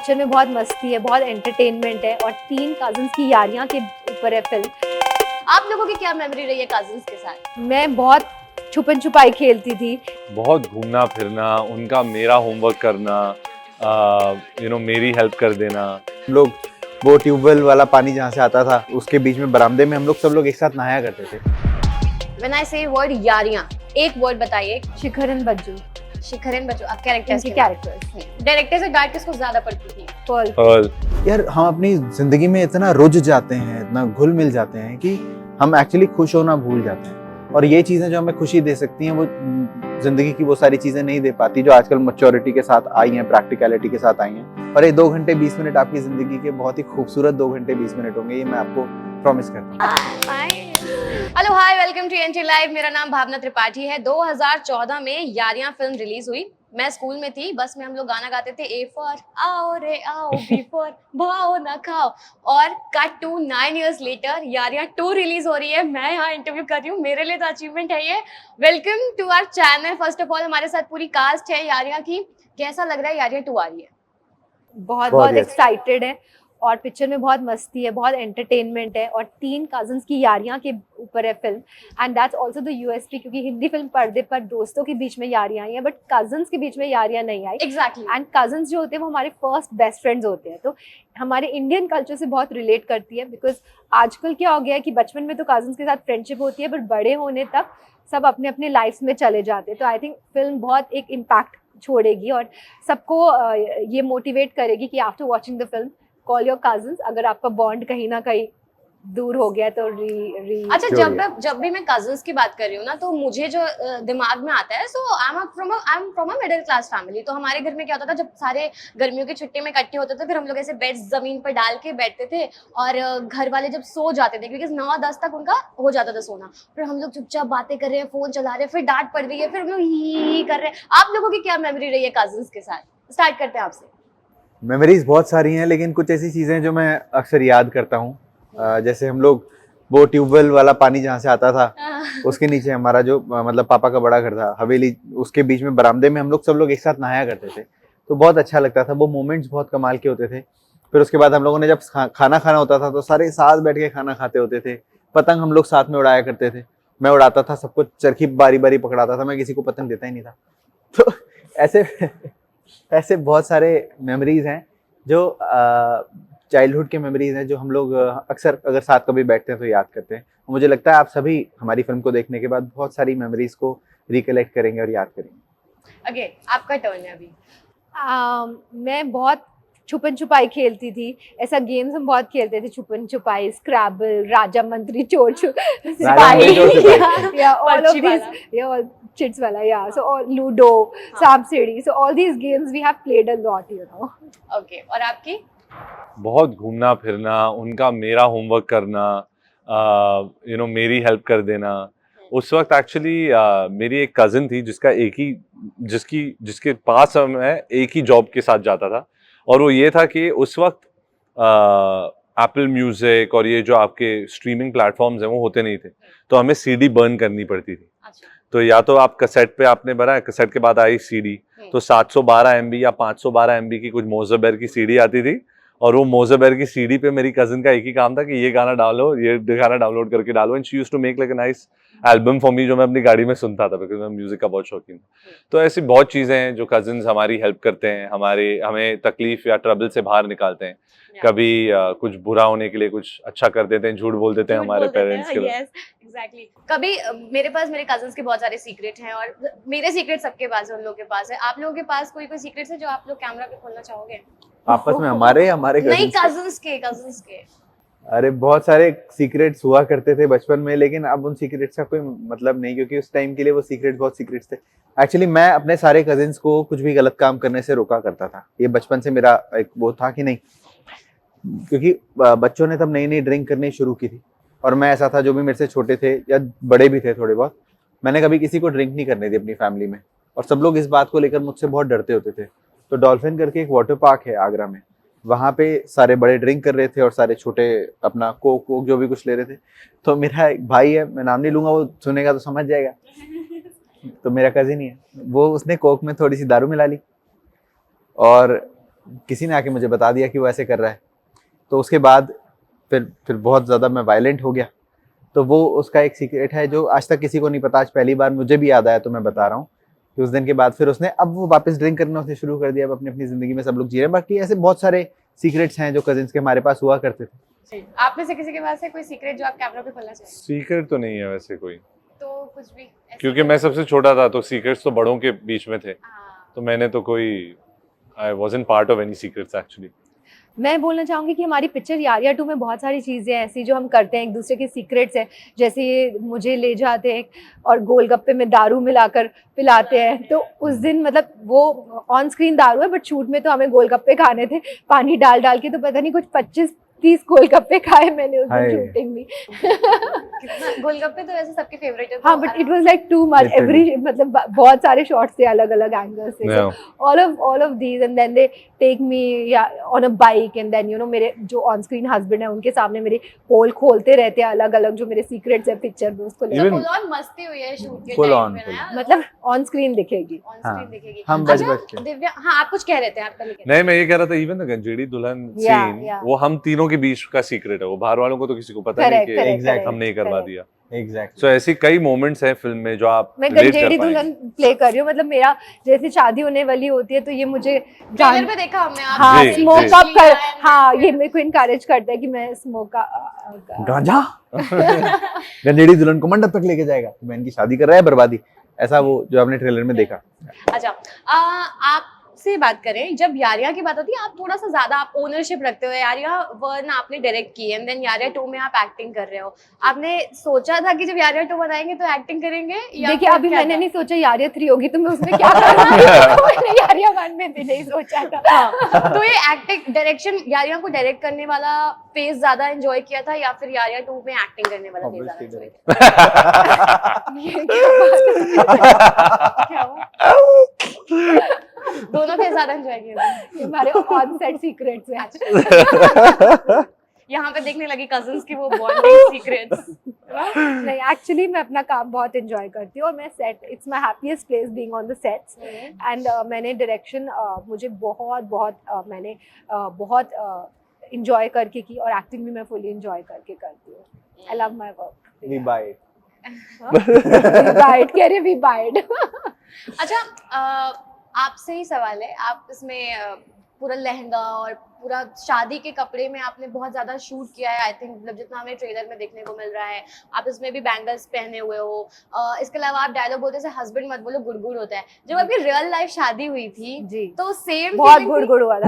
Picture में बहुत मस्ती है, बहुत एंटरटेनमेंट है और 3 कजिन्स की यारियां के ऊपर है फिल्म। आप लोगों की क्या मेमोरी रही है कजिन्स के साथ? मैं बहुत छुपन छुपाई खेलती थी। बहुत घूमना फिरना, उनका मेरा होमवर्क करना, मेरी हेल्प कर देना। हम लोग वो ट्यूबवेल वाला पानी जहाँ से आता था उसके बीच में बरामदे में हम लोग सब लोग एक साथ नहाया करते थे। When I say word Yaariyan, एक वर्ड बताइए। शिखरन बज्जू, शिखरन बच्चों, आप कैरेक्टर्स इनके कैरेक्टर्स। डायरेक्टर से डांट किसको ज्यादा पड़ती थी? पर्ल। यार हम अपनी जिंदगी में इतना रुझ जाते हैं, इतना घुल मिल जाते हैं कि हम एक्चुअली खुश होना भूल जाते हैं। और ये चीजें जो हमें खुशी दे सकती हैं वो जिंदगी की वो सारी चीजें नहीं दे पाती जो आजकल मैच्योरिटी के साथ आई हैं, प्रैक्टिकलिटी के साथ आई हैं। और ये 2 घंटे 20 मिनट आपकी जिंदगी के बहुत ही खूबसूरत 2 घंटे 20 मिनट होंगे, ये मैं आपको प्रॉमिस करता हूँ। Hello hi, welcome to NT live. मेरा नाम भावना त्रिपाठी है। 2014 में यारियां फिल्म रिलीज हुई। मैं स्कूल में थी, बस में हम लोग गाना गाते थे, ए फॉर आओ रे आओ, बी फॉर भाओ ना खाओ। और cut to 9 years later Yaariyan 2 release हो रही है। मैं यहाँ इंटरव्यू कर रही हूँ, मेरे लिए तो अचीवमेंट है ये। Welcome to our channel. First of all हमारे साथ पूरी कास्ट है यारियां की। कैसा लग रहा है यारियां 2 आ रही है? बहुत एक्साइटेड है और पिक्चर में बहुत मस्ती है, बहुत एंटरटेनमेंट है और 3 कजिन्स की यारियां के ऊपर है film. And that's also the USP, क्योंकि हिंदी फिल्म पर्दे पर दोस्तों के बीच में यारियां आई हैं बट कजिन्स के बीच में यारियां नहीं आई। एग्जैक्टली। एंड कजिन्स जो होते हैं वो हमारे फर्स्ट बेस्ट फ्रेंड्स होते हैं, तो हमारे इंडियन कल्चर से बहुत रिलेट करती है। बिकॉज आजकल क्या हो गया है कि बचपन में तो कजिन्स के साथ फ्रेंडशिप होती है बट बड़े होने तक सब अपने अपने लाइफ में चले जाते हैं। तो आई थिंक फिल्म बहुत एक इम्पैक्ट छोड़ेगी और सबको ये मोटिवेट करेगी कि after watching the film call your cousins. अगर आपका बॉन्ड कहीं ना कहीं दूर हो गया तो अच्छा, जब भी मैं कजिन्स की बात कर रही हूँ ना, तो मुझे जो दिमाग में आता है, so I am from a middle class family. तो हमारे घर में क्या होता था, जब सारे गर्मियों की छुट्टी में इकट्ठे होते थे, फिर हम लोग ऐसे बेड जमीन पर डाल के बैठते थे और घर वाले जब सो जाते थे, क्योंकि 9-10 तक उनका हो जाता था सोना, फिर हम लोग चुपचाप बातें कर रहे हैं, फोन चला रहे हैं, फिर डांट पड़ रही है, फिर हम लोग ही कर रहे हैं। आप लोगों की क्या मेमोरी रही है कजिन्स के साथ? स्टार्ट करते हैं आपसे। मेमोरीज बहुत सारी हैं, लेकिन कुछ ऐसी चीजें जो मैं अक्सर याद करता हूँ, जैसे हम लोग वो ट्यूबवेल वाला पानी जहाँ से आता था उसके नीचे हमारा जो मतलब पापा का बड़ा घर था, हवेली, उसके बीच में बरामदे में हम लोग सब लोग एक साथ नहाया करते थे। तो बहुत अच्छा लगता था, वो मोमेंट्स बहुत कमाल के होते थे। फिर उसके बाद हम लोगों ने जब खाना खाना होता था तो सारे साथ बैठ के खाना खाते होते थे। पतंग हम लोग साथ में उड़ाया करते थे, मैं उड़ाता था, सबको चरखी बारी बारी पकड़ाता था, मैं किसी को पतंग देता ही नहीं था। तो ऐसे ऐसे बहुत सारे मेमोरीज हैं जो चाइल्डहुड के मेमोरीज हैं जो हम लोग अक्सर अगर साथ कभी बैठते हैं तो याद करते हैं। मुझे लगता है आप सभी हमारी फिल्म को देखने के बाद बहुत सारी मेमोरीज को रिकलेक्ट करेंगे और याद करेंगे। ओके, आपका टर्न है अभी। मैं बहुत छुपन छुपाई खेलती थी। ऐसा गेम्स हम बहुत खेलते थे, छुपन छुपाई, स्क्रैबल, राजा मंत्री, चोर या ऑल ऑफ दिस, या चिट्स वाला, या सो और लूडो, सांप सीढ़ी, so all these games we have played a lot, you know. Okay, और आपकी? बहुत घूमना फिरना, उनका मेरा होमवर्क करना, मेरी हेल्प कर देना। उस वक्त एक्चुअली मेरी एक कजिन थी जिसके पास मैं एक ही जॉब के साथ जाता था, और वो ये था कि उस वक्त एप्पल म्यूजिक और ये जो आपके स्ट्रीमिंग प्लेटफॉर्म्स हैं वो होते नहीं थे, तो हमें सीडी बर्न करनी पड़ती थी। अच्छा। तो या तो आप कैसेट पे आपने बनाया, कैसेट के बाद आई सीडी, तो 712 MB या 512 MB की कुछ मोज़ेबेर की सीडी आती थी, और वो मोज़ेबेर की सीडी पे मेरी कजिन का एक ही काम था कि ये गाना डालो, ये गाना डाउनलोड करके डालो, and she used to make like a nice album for me, जो मैं अपनी गाड़ी में सुनता था, बिकॉज मैं म्यूजिक का बहुत शौकीन हूँ। तो ऐसी बहुत चीजें हैं जो कजिन्स हमारी हेल्प करते हैं, हमें तकलीफ या ट्रबल से बाहर निकालते हैं। कभी कुछ बुरा होने के लिए कुछ अच्छा कर देते हैं, झूठ बोल देते हैं हमारे पेरेंट्स के लिए। एग्जैक्टली। कभी मेरे कजिन्स के बहुत सारे सीक्रेट हैं, और मेरे सीक्रेट सबके पास है, उन लोगों के पास है। आप लोगों के पास कोई सीक्रेट है जो आप लोग कैमरा पे खोलना चाहोगे? आपस में हमारे नहीं, कजिन्स के। अरे बहुत सारे सीक्रेट्स हुआ करते थे बचपन में, लेकिन अब उन सीक्रेट्स का कोई मतलब नहीं, क्योंकि उस टाइम के लिए वो सीक्रेट बहुत सीक्रेट्स थे। एक्चुअली मैं अपने सारे कजिन्स को कुछ भी गलत काम करने से रोका करता था। ये बचपन से मेरा एक वो था कि नहीं, क्योंकि बच्चों ने तब नई नई ड्रिंक करनी शुरू की थी, और मैं ऐसा था, जो भी मेरे से छोटे थे या बड़े भी थे थोड़े बहुत, मैंने कभी किसी को ड्रिंक नहीं करने दी अपनी फैमिली में, और सब लोग इस बात को लेकर मुझसे बहुत डरते होते थे। तो डॉल्फिन करके एक वाटर पार्क है आगरा में, वहाँ पे सारे बड़े ड्रिंक कर रहे थे और सारे छोटे अपना कोक जो भी कुछ ले रहे थे। तो मेरा एक भाई है, मैं नाम नहीं लूंगा, वो सुनेगा तो समझ जाएगा, तो मेरा कजिन ही है वो, उसने कोक में थोड़ी सी दारू मिला ली और किसी ने आके मुझे बता दिया कि वो ऐसे कर रहा है, तो उसके बाद फिर बहुत ज़्यादा मैं वायलेंट हो गया। तो वो उसका एक सीक्रेट है जो आज तक किसी को नहीं पता, आज पहली बार मुझे भी याद आया तो मैं बता रहा हूँ कि उस दिन के बाद फिर उसने, अब वो वापस ड्रिंक करना उसने शुरू कर दिया, अब अपनी अपनी ज़िंदगी में सब लोग जी रहे हैं। बाकी ऐसे बहुत सारे सीक्रेट्स हैं जो कजिन्स के हमारे पास हुआ करते थे। आप में से किसी के पास है कोई सीक्रेट जो आप कैमरा पे खोलना चाहें? सीक्रेट तो नहीं है वैसे कोई, तो कुछ भी ऐसे क्योंकि मैं सबसे छोटा था तो सीक्रेट्स तो बड़ों के बीच में थे, हाँ। तो मैंने तो कोई, I wasn't part of any secrets actually. मैं बोलना चाहूँगी कि हमारी पिक्चर यारिया 2 में बहुत सारी चीज़ें ऐसी जो हम करते हैं, एक दूसरे के सीक्रेट्स हैं, जैसे ये मुझे ले जाते हैं और गोलगप्पे में दारू मिलाकर पिलाते हैं। तो उस दिन मतलब वो ऑन स्क्रीन दारू है बट शूट में तो हमें गोलगप्पे खाने थे पानी डाल डाल के, तो पता नहीं कुछ 25-30 गोलगप्पे खाए मैंने उस दिन हाय। शूटिंग में। कितना गोलगप्पे तो वैसे सबके फेवरेट है, हाँ, but it was like too much, every मतलब बहुत सारे शॉट्स थे अलग अलग एंगल से। Yeah. All of these and then they take me on a bike and then you know मेरे जो ऑन स्क्रीन हस्बैंड है उनके सामने मेरे पोल खोलते रहते हैं अलग अलग जो मेरे सीक्रेट्स है पिक्चर में, उसको Even- फुल ऑन मस्ती हुई है शूट के Full टाइम on, पे full ना, मतलब ऑन स्क्रीन दिखेगी। ऑन हाँ, स्क्रीन दिखेगी। हम अच्छा, बच के। दिव्या, हाँ आप कुछ कह रहे थे, आप पहले कह रहे नहीं, मैं ये कह रहा था इवन द गंजेड़ी दुल्हन Yeah, सीन, yeah. वो हम तीनों के बीच का सीक्रेट है, वो बाहर वालों को तो किसी को पता नहीं करेक्ट कि करेक्ट exact, हमने ही करवा करेक्ट। दिया। एग्जैक्टली। सो ऐसी कई मोमेंट्स हैं फिल्म में जो आप मैं relate कर गंजेड़ी पाएंगे। दुल्हन प्ले कर रही हूँ, मतलब मेरा जैसे शादी होने वाली होती है तो ये मुझे ट्रेलर पे देखा हमने, आप हाँ जी, स्मोक जी। अप कर, हाँ ये मेरे को इनकरेज करता है कि मैं स्मोक गांजा गंजेड़ी दुल्हन को मंडप तक लेके जाएगा, बहन की शादी कर रहा है, बर्बादी, ऐसा वो जो आपने ट्रेलर में देखा। अच्छा, आपसे बात करें, जब यारिया की बात होती है आप थोड़ा सा ज्यादा आप ओनरशिप रखते हो। यारिया 1 आपने डायरेक्ट की एंड देन यारिया 2 में आप एक्टिंग कर रहे हो। आपने सोचा था कि जब यारिया 2 बनाएंगे तो एक्टिंग करेंगे, या देखिए फिर अभी क्या मैंने था? नहीं सोचा यारिया 3 होगी तो मैं उसमें क्या करूँगी। मैंने यारिया 1 में भी नहीं सोचा था। हाँ, तो ये एक्टिंग डायरेक्शन, यारिया को डायरेक्ट करने वाला फेज ज्यादा एंजॉय किया था या फिर यारिया 2 में एक्टिंग करने वाला फेज ज्यादा Obviously एंजॉय किया? ये क्या बात है? क्या हुआ? दोनों फेज ज्यादा एंजॉय किए थे। ये हमारे ऑन सेट सीक्रेट्स हैं। यहाँ पे देखने लगी कजिन्स की वो बॉन्डिंग सीक्रेट्स। नहीं एक्चुअली मैं अपना काम बहुत एंजॉय करती हूँ और मैं set, it's my happiest place being on the sets and मैंने डायरेक्शन मुझे मैंने बहुत एंजॉय करके की और एक्टिंग भी मैं फुली एंजॉय करके करती हूँ। I love my work. We बाय बाइट कह रहे वी बाइट। अच्छा, आपसे ही सवाल है, आप इसमें पूरा लहंगा और पूरा शादी के कपड़े में आपने बहुत ज्यादा शूट किया है। आई थिंक मतलब जितना हमें ट्रेलर में देखने को मिल रहा है, आप इसमें भी बैंगल्स पहने हुए हो। इसके अलावा आप डायलॉग बोलते से हस्बैंड मत बोलो गुड़गुड़ होता है। जब आपकी रियल लाइफ शादी हुई थी जी तो सेम बहुत गुड़गुड़ हुआ था।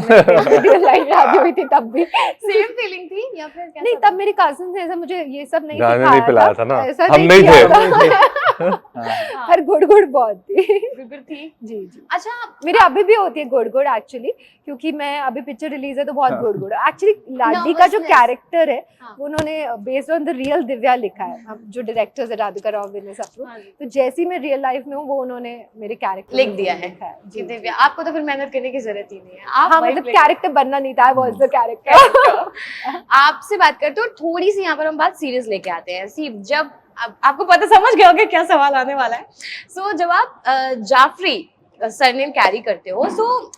मेरी लाइफ शादी हुई थी तब भी सेम फीलिंग थी या फिर कैसा नहीं, था? तब मेरी कजिन ने ऐसा मुझे ये सब नहीं गाने नहीं पिलाया था ना, ऐसा हम नहीं किया थे। था। हाँ, पर गुड़गुड़ बहुत थी। गुड़गुड़ थी। जी जी अच्छा, मेरे अभी भी होती है गुड़गुड़ एक्चुअली, क्योंकि मैं अभी पिक्चर रिलीज है तो बहुत गुड़गुड़ एक्चुअली। लाडी का जो Nervousness. कैरेक्टर है हाँ। वो उन्होंने based on the real Divya लिखा है। हम जो डायरेक्टर्स है राधिका राव, विनय सप्रू, हाँ जी। तो जैसी मैं रियल लाइफ में हूँ वो उन्होंने मेरे कैरेक्टर लिख दिया है लिखा है। कि जी, दिव्या, जी। आपको तो फिर मेहनत करने की जरूरत ही नहीं है, आप हाँ वही मतलब play कैरेक्टर बनना नहीं था, आई वाज द कैरेक्टर। आपसे बात करते हो, थोड़ी सी यहाँ पर हम बात सीरियस लेके आते हैं। सी, जब आपको पता, समझ गए होगे क्या सवाल आने वाला है। सो जब आप जाफरी सरनेम कैरी करते हो, सो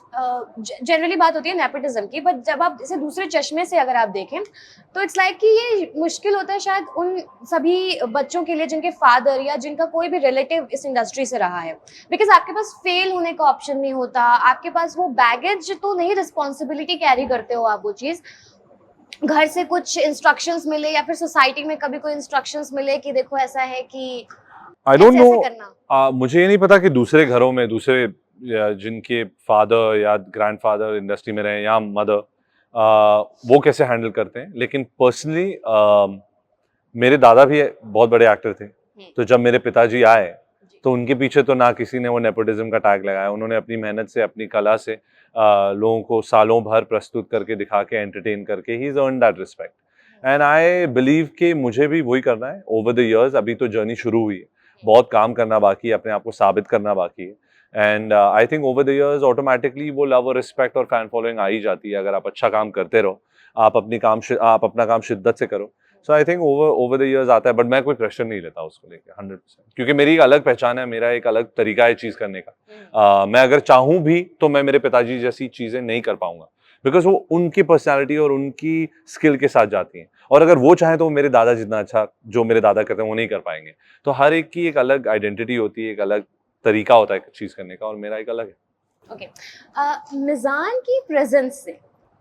जनरली बात होती है नेपोटिज्म की, बट जब आप इसे दूसरे चश्मे से अगर आप देखें तो इट्स लाइक कि ये मुश्किल होता है शायद उन सभी बच्चों के लिए जिनके फादर या जिनका कोई भी रिलेटिव इस इंडस्ट्री से रहा है, बिकॉज आपके पास फेल होने का ऑप्शन नहीं होता, आपके पास वो बैगेज तो नहीं, रिस्पॉन्सिबिलिटी कैरी करते हो आप वो चीज़, घर से कुछ इंस्ट्रक्शंस मिले या फिर सोसाइटी में कभी कोई इंस्ट्रक्शंस मिले कि देखो ऐसा है कि आई डोंट ऐसे नो, करना। मुझे ये नहीं पता कि दूसरे घरों में दूसरे जिनके फादर या ग्रैंडफादर इंडस्ट्री में रहे या मदर, वो कैसे हैंडल करते हैं। लेकिन पर्सनली मेरे दादा भी बहुत बड़े एक्टर थे, तो जब मेरे पिताजी आए तो उनके पीछे तो ना किसी ने वो नेपोटिज्म का टैग लगाया। उन्होंने अपनी मेहनत से, अपनी कला से लोगों को सालों भर प्रस्तुत करके, दिखा के, एंटरटेन करके he is earn that respect. And I believe कि मुझे भी वही करना है ओवर द इयर्स। अभी तो जर्नी शुरू हुई है, बहुत काम करना बाकी है, अपने आप को साबित करना बाकी है। And I think over the years automatically वो लव और रिस्पेक्ट और फैन फॉलोइंग आ ही जाती है अगर आप अच्छा काम करते रहो, आप अपना काम शिद्दत से करो। So I think over the years आता है, बट मैं कोई प्रेशर नहीं लेता उसको लेके 100%, क्योंकि मेरी एक अलग पहचान है, मेरा एक अलग तरीका है चीज करने का। मैं अगर चाहूँ भी तो मैं मेरे पिताजी जैसी चीजें नहीं कर पाऊंगा, बिकॉज वो उनकी पर्सनैलिटी और उनकी स्किल के साथ जाती हैं, और अगर वो चाहें तो वो मेरे दादा जितना अच्छा जो मेरे दादा करते हैं वो नहीं कर पाएंगे। तो हर एक की एक अलग आइडेंटिटी होती है, एक अलग तरीका होता है चीज करने का, और मेरा एक अलग है। ओके, मिजान की प्रेजेंस से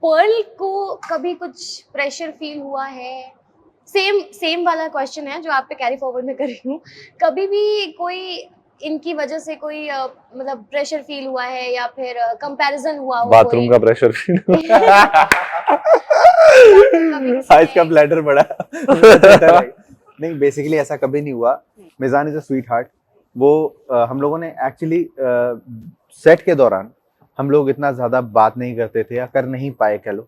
पर्ल को कभी कुछ प्रेशर फील हुआ है? सेम वाला क्वेश्चन है जो आप पे कैरी फॉरवर्ड में कर रही हूँ। कभी भी कोई इनकी वजह से कोई मतलब प्रेशर फील हुआ है या फिर कंपैरिजन हुआ हो? बाथरूम का प्रेशर फील आज का ब्लैडर बड़ा नहीं, बेसिकली ऐसा कभी नहीं हुआ। मिजान इज अ स्वीट हार्ट। वो हम लोगों ने एक्चुअली सेट के दौरान हम लोग इतना ज्यादा बात नहीं करते थे, या कर नहीं पाए कह लो।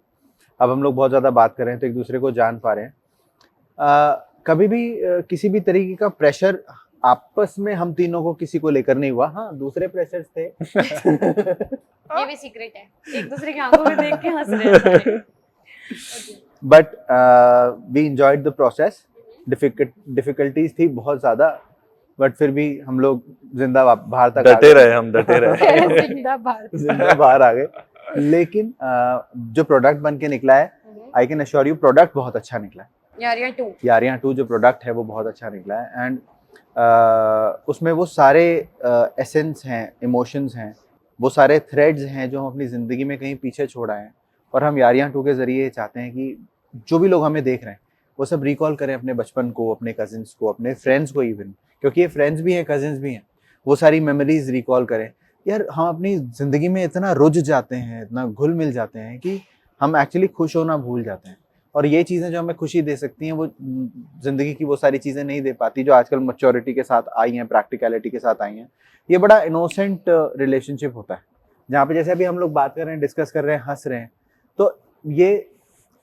अब हम लोग बहुत ज्यादा बात कर रहे हैं तो एक दूसरे को जान पा रहे हैं। कभी भी किसी भी तरीके का प्रेशर आपस में हम तीनों को किसी को लेकर नहीं हुआ। हाँ, दूसरे प्रेशर्स थे। ये भी सीक्रेट है, एक दूसरे की आंखों में देख के हंस रहे हैं। But we enjoyed the process. Difficulties थी बहुत ज्यादा, बट फिर भी हम लोग जिंदा बाहर तक डटे रहे, हम डटे रहे। जिंदा बाहर आ गए। लेकिन जो प्रोडक्ट बन के निकला है, I can assure you product बहुत अच्छा निकला है। यारियां 2 जो प्रोडक्ट है वो बहुत अच्छा निकला है। एंड उसमें वो सारे एसेंस हैं, इमोशंस हैं, वो सारे थ्रेड्स हैं जो हम अपनी ज़िंदगी में कहीं पीछे छोड़ आए हैं, और हम यारियां 2 के ज़रिए चाहते हैं कि जो भी लोग हमें देख रहे हैं वो सब रिकॉल करें अपने बचपन को, अपने कजिन्स को, अपने फ्रेंड्स को, इवन क्योंकि ये फ्रेंड्स भी हैं, कजिन्स भी हैं, वो सारी मेमोरीज रिकॉल करें। यार हम अपनी ज़िंदगी में इतना रुझ जाते हैं, इतना घुल मिल जाते हैं कि हम एक्चुअली खुश होना भूल जाते हैं, और ये चीज़ें जो हमें खुशी दे सकती हैं वो ज़िंदगी की वो सारी चीज़ें नहीं दे पाती जो आजकल मैच्योरिटी के साथ आई हैं, प्रैक्टिकलिटी के साथ आई हैं। ये बड़ा इनोसेंट रिलेशनशिप होता है, जहाँ पे जैसे अभी हम लोग बात कर रहे हैं, डिस्कस कर रहे हैं, हंस रहे हैं, तो ये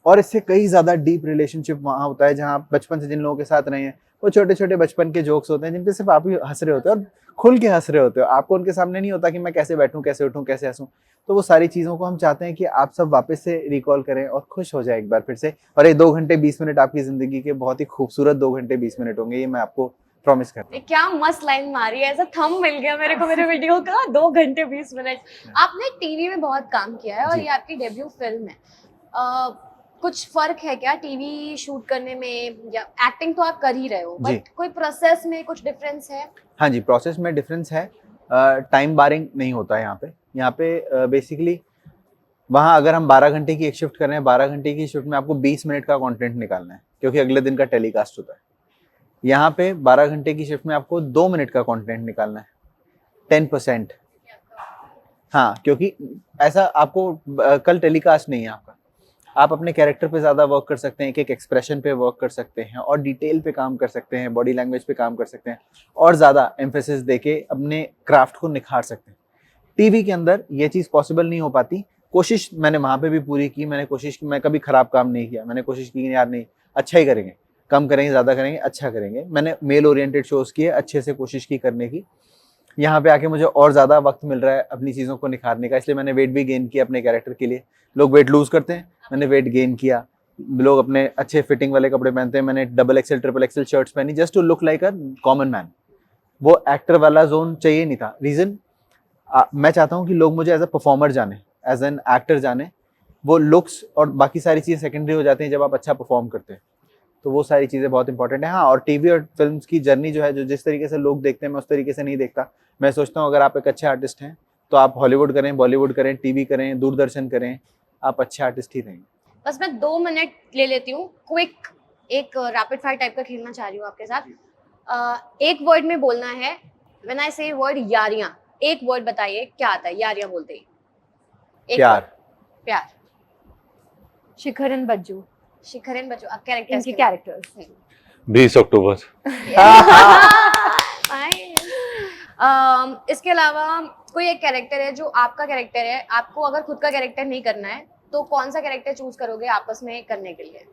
और इससे कई ज़्यादा डीप रिलेशनशिप वहाँ होता है जहाँ आप बचपन से जिन लोगों के साथ रहे हैं, वो छोटे छोटे बचपन के जोक्स होते हैं जिन पे सिर्फ आप ही हंस रहे होते हो और खुल के हंस रहे होते हो। आपको उनके सामने नहीं होता कि मैं कैसे बैठूं, कैसे उठूं, कैसे हंसूं। तो वो सारी चीज़ों को हम चाहते हैं कि आप सब वापस से रिकॉल करें और खुश हो जाए एक बार फिर से। और ये 2 घंटे 20 मिनट आपकी ज़िंदगी के बहुत ही खूबसूरत 2 घंटे 20 मिनट होंगे, ये मैं आपको प्रॉमिस करता हूँ। क्या मस्त लाइन मारी है, ऐसा थंब मिल गया मेरे को मेरे वीडियो का, 2 घंटे 20 मिनट। आपने टीवी में बहुत काम किया है और ये आपकी डेब्यू फिल्म है। कुछ फर्क है क्या टीवी शूट करने में, या एक्टिंग तो आप कर ही रहे हो, बट कोई प्रोसेस में कुछ डिफरेंस है? हाँ जी, प्रोसेस में डिफरेंस है। टाइम बारिंग नहीं होता है यहाँ पे बेसिकली। वहाँ अगर हम 12 घंटे की एक शिफ्ट कर रहे हैं, 12 घंटे की शिफ्ट में आपको 20 मिनट का कंटेंट निकालना है क्योंकि अगले दिन का टेलीकास्ट होता है। यहाँ पे 12 घंटे की शिफ्ट में आपको 2 मिनट का कंटेंट निकालना है, 10%। हाँ, क्योंकि ऐसा आपको कल टेलीकास्ट नहीं है आपका, आप अपने कैरेक्टर पे ज़्यादा वर्क कर सकते हैं, एक एक एक्सप्रेशन पे वर्क कर सकते हैं और डिटेल पे काम कर सकते हैं, बॉडी लैंग्वेज पे काम कर सकते हैं और ज़्यादा एम्फेसिस देके अपने क्राफ्ट को निखार सकते हैं। टीवी के अंदर ये चीज़ पॉसिबल नहीं हो पाती। कोशिश मैंने वहाँ पे भी पूरी की, मैंने कोशिश की, मैं कभी ख़राब काम नहीं किया, मैंने कोशिश की यार नहीं, अच्छा ही करेंगे, कम करेंगे, ज़्यादा करेंगे, अच्छा करेंगे। मैंने मेल ओरिएंटेड शोज़ किए, अच्छे से कोशिश की करने की। यहाँ पे आके मुझे और ज़्यादा वक्त मिल रहा है अपनी चीज़ों को निखारने का, इसलिए मैंने वेट भी गेन किया अपने कैरेक्टर के लिए। लोग वेट लूज़ करते हैं, मैंने वेट गेन किया। लोग अपने अच्छे फिटिंग वाले कपड़े पहनते हैं, मैंने XXL XXL शर्ट्स पहनी just to look like a common man. वो एक्टर वाला जोन चाहिए नहीं था। रीज़न मैं चाहता हूँ कि लोग मुझे एज अ परफॉर्मर जाने, एज एन एक्टर जाने। वो लुक्स और बाकी सारी चीज़ें सेकेंडरी हो जाती हैं जब आप अच्छा परफॉर्म करते हैं, तो वो सारी चीज़ें बहुत इंपॉर्टेंट है। हाँ, और टीवी और फिल्म की जर्नी जो है, जो जिस तरीके से लोग देखते हैं मैं उस तरीके से नहीं देखता। मैं सोचता हूँ अगर आप एक अच्छे आर्टिस्ट हैं तो आप हॉलीवुड करें, बॉलीवुड करें, टीवी करें, दूरदर्शन करें, आप अच्छे आर्टिस्ट ही रहेंगे। बस मैं 2 मिनट ले लेती हूँ, क्विक एक रैपिड फायर टाइप का खेलना चाह रही हूँ आपके साथ। एक वर्ड में बोलना है। व्हेन आई से वर्ड यारियां, एक वर्ड बताइए क्या आता है यारियां बोलते ही? प्यार। प्यार। शिखरन बज्जू, शिखरन बच्चों इनके कैरेक्टर्स। 20 अक्टूबर। इसके अलावा कोई एक कैरेक्टर है जो आपका कैरेक्टर है, आपको अगर खुद का कैरेक्टर नहीं करना है तो कौन सा कैरेक्टर चूज करोगे आपस में करने के लिए?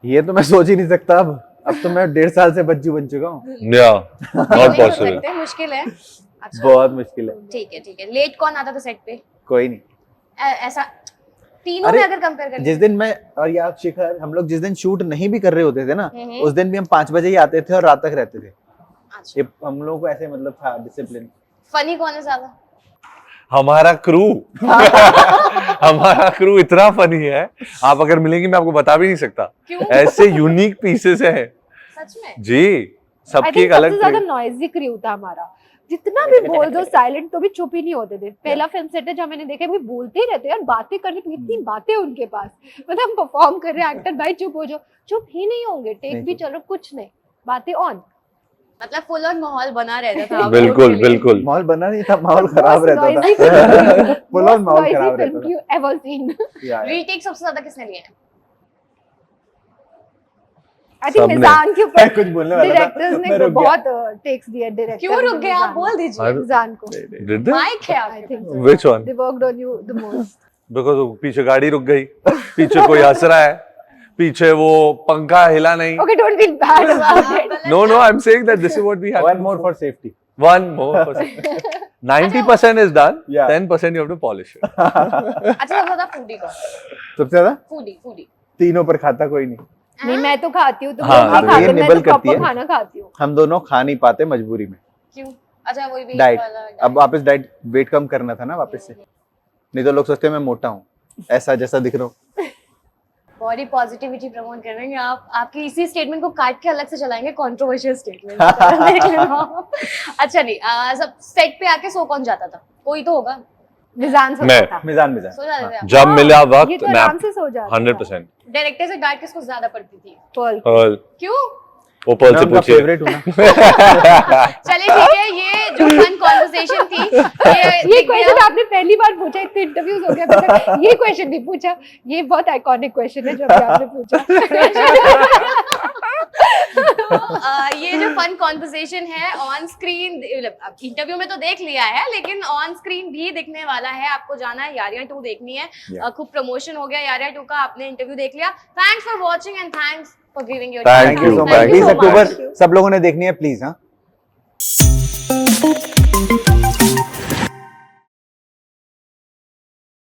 ये तो मैं सोच ही नहीं सकता। अब तो मैं 1.5 साल से बच्चू बन चुका हूँ। Not possible. मुश्किल है। अच्छा, बहुत मुश्किल है। ठीक है। लेट कौन आता था सेट पे? कोई नहीं। ऐसा तीनों अरे, में अगर कंपेयर करें जिस दिन मैं और या शिखर हम लोग जिस दिन शूट नहीं भी कर रहे होते थे ना, उस दिन भी हम 5 बजे ही आते थे और रात तक रहते थे। अच्छा ये हम लोगों को ऐसे मतलब था डिसिप्लिन। फनी कौन है ज्यादा? हमारा क्रू हमारा क्रू इतना फनी है, आप अगर मिलेंगी मैं आपको बता भी नहीं सकता, क्यों? ऐसे यूनिक पीसेस है सच में? जी, आई सबकी थिंक एक सबसे अलग ज्यादा नॉइजी क्रू था हमारा, जितना भी बोल दो साइलेंट तो भी चुप ही नहीं होते थे। पहला फिल्म सेट है जहाँ मैंने देखा वो बोलते ही रहते यार, बातें करने की इतनी बातें उनके पास, मतलब हम परफॉर्म कर रहे हैं, एक्टर भाई चुप हो जाओ, चुप ही नहीं होंगे, टेक भी चलो कुछ नहीं, बातें ऑन। मतलब फुल ऑन माहौल बना रहता था आप लोगों बिल्कुल के लिए। बिल्कुल। माहौल बना नहीं था, माहौल खराब रहता noisy था। फुल ऑन माहौल खराब फिल्म रहता यू एवर सीन। था। रीटेक सबसे ज्यादा किसने लिए हैं? आई थिंक सबने। मिजान के मैं ऊपर कुछ बोलने वाला था, डायरेक्टर्स मैं ने रुक गया। बहुत टेक्स दिए डायरेक्टर। क्यों रुक गए आप? बोल दीजिए। मिजान को Did they? माइक है आई आपके think pass. Which one? They worked on you the most. Because पीछे गाड़ी रुक गई, पीछे कोई हंस रहा है, पीछे वो पंखा हिला नहीं। Okay don't feel bad about it. No, no, I'm saying that this is what we have. One more for safety. One more. 90% is done. Yeah. 10% you have to polish it. अच्छा सबसे ज्यादा फूडी कौन? सबसे ज्यादा foodie तीनों पर खाता कोई नहीं। नहीं मैं तो खाती हूँ, तो हाँ, मैं ये खाती हूँ, मैं निबल तो करती proper है। खाना खाती हूँ। हम दोनों खा नहीं पाते मजबूरी में। क्यों? अच्छा वही भी डाइट, वाला अब वापस डाइट वेट कम करना था ना वापस से, नहीं तो लोग सोचते हैं मैं मोटा हूँ, ऐसा जैसा दिख रहा हूँ। बॉडी पॉजिटिविटी प्रमोट कर रहे हैं आप। आपकी इसी स्टेटमेंट को काट के अलग से चलाएंगे, कंट्रोवर्शियल स्टेटमेंट देख लेना। अच्छा नहीं सब सेट पे आके सो कौन जाता था? कोई तो होगा। मिजान सोता मैं। था। मिजान मिजान। सो जाते थे आप। जब मिला ये वक्त तो आराम नैप से सो जाता 100%। डायरेक्टर से डांट किसको ज्यादा पड़ती थी? पर्ल और क्यों? वो पल मैं से उनका पूछिए। फेवरेट हूँ ना। चलिए ठीक है, ये जो फन कॉन्वर्सेशन थी ये दिख क्वेश्चन गया। आपने पहली बार पूछा, इतने इंटरव्यूज हो गए अभी तक, ये क्वेश्चन भी पूछा। ये बहुत आइकॉनिक क्वेश्चन है जो अभी आपने पूछा। ये जो फन कॉन्वर्सेशन है ऑन स्क्रीन, इंटरव्यू में तो देख लिया है, लेकिन ऑन स्क्रीन भी दिखने वाला है। आपको जाना है, यारियां 2 देखनी है। खूब प्रमोशन हो गया यारियां 2 का, आपने इंटरव्यू देख लिया। Thanks for watching and thanks for giving your Thank thank you so Thank much. you 20 so much. अक्टूबर सब लोगों ने देखनी है प्लीज। हाँ।